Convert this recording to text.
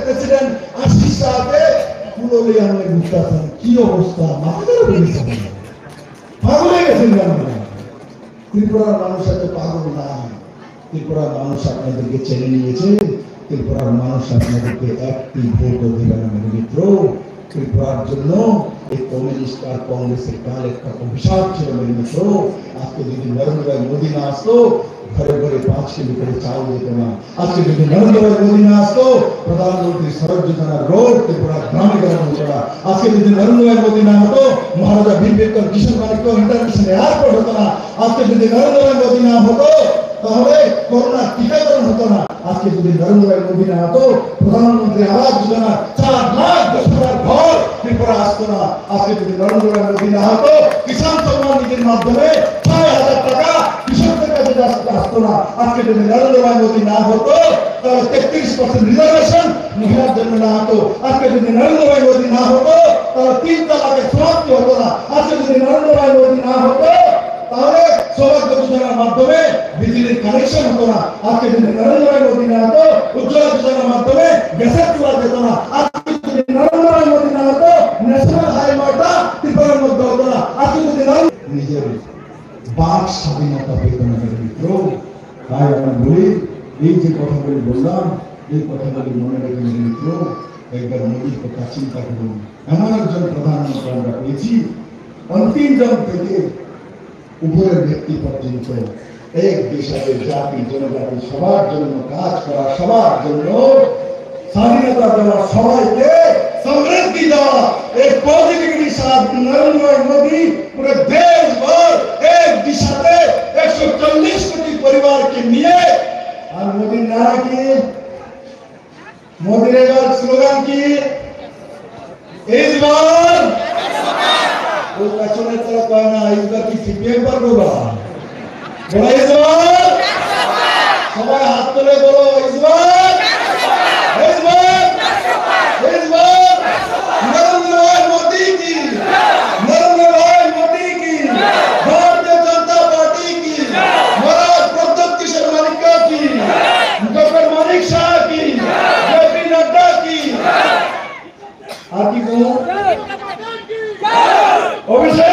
President Ashis শাহকে পুরোলে আমরা বুঝতে কি অবস্থা, মাথা পাগল হয়ে গেছেন। ত্রিপুরার মানুষ এত পাগল না, ত্রিপুরার মানুষ আপনাদেরকে চেনে নিয়েছে, ত্রিপুরার মানুষ আপনাদেরকে একটি ভোটও দেবে না মিত্র। ত্রিপুরার জন্য এই কমিউনিস্ট আর কংগ্রেসের কাল একটা অভিশাপ ছিল মিত্র। আজকে যদি নরেন্দ্র ভাই মোদী না আসতো, ঘরে ঘরে 5 কিলো করে চাল দিত না। আজকে যদি নরেন্দ্র ভাই মোদী না আসতো, প্রধানমন্ত্রী সড়ক যোজনার রোড ত্রিপুরা গ্রামে গ্রামে হতো না। আজকে যদি নরেন্দ্র ভাই মোদী না হতো, মহারাজা বীরবিক্রম কিশোর মানিক্য ইন্টারন্যাশনাল এয়ারপোর্ট হতো না। আজকে যদি নরেন্দ্র ভাই মোদী না হতো, তাহলে করোনা টিকাকরণ হতো না। আজকে যদি নরেন্দ্র ভাই মোদী না হতো, প্রধানমন্ত্রী আবাস যোজনা 4,10,000 ঘর ত্রিপুরা আসতো না। আজকে যদি নরেন্দ্র ভাই মোদী না হতো, কিষাণ সম্মান নিধির মাধ্যমে 6,000 টাকা কৃষকদের কাছে আসতো না। আজকে যদি নরেন্দ্র ভাই মোদী না হতো, তাহলে 33% রিজার্ভেশন মহিলার জন্য না হতো। আজকে যদি নরেন্দ্র ভাই মোদী না হতো, তাহলে 3 তালাকের সমাপ্তি হতো না। আজকে যদি নরেন্দ্র ভাই মোদী না হতো, তাহলে সৌভাগ্য যোজনার মাধ্যমে বিজলির কানেকশন হতো না। আজকে যদি নরেন্দ্র ভাই মোদী না হতো, উজ্জ্বলা যোজনার মাধ্যমে গ্যাসের চুলা যেত না। আজকে যদি নরেন্দ্র ভাই মোদী না হতো, ন্যাশনাল হাইওয়েটা ত্রিপুরার মধ্যে হতো না। আজকে যদি নিজের বাক স্বাধীনতা পেত না মিত্র। তাই আমরা বলি, এই যে কথাগুলি বললাম, এই কথাগুলি মনে রাখবেন মিত্র। একবার মোদীর কথা চিন্তা করুন। এমন একজন প্রধানমন্ত্রী আমরা পেয়েছি, অন্তিম জন থেকে উপরের ব্যক্তি পর্যন্ত এক দেশের জাতি জনজাতি সবার জন্য কাজ করা, সবার জন্য স্বাধীনতা দেওয়া, সবাইকে সমৃদ্ধি দেওয়া, एक पॉजिटिविटी साथ नरेंद्र मोदी पूरे देश भर एक दिशा से 140 कोटी परिवार के लिए और मोदी नारा की, मोदी ने स्लोगन की, इस बार वो कचोने तरह कहना इस बार की सीपीएम पर होगा, बोला इस बार सबाई हाथ तले बोलो इस बार, इस बार, इस बार नरेंद्र भाई मोदी की, नरेंद्र भाई मोदी की, भारतीय जनता पार्टी की, महाराज प्रद्युत किशोर मानिक्य की, डॉक्टर मानिक शाह की, जेपी नड्डा की, आपकी कौन? अभिषेक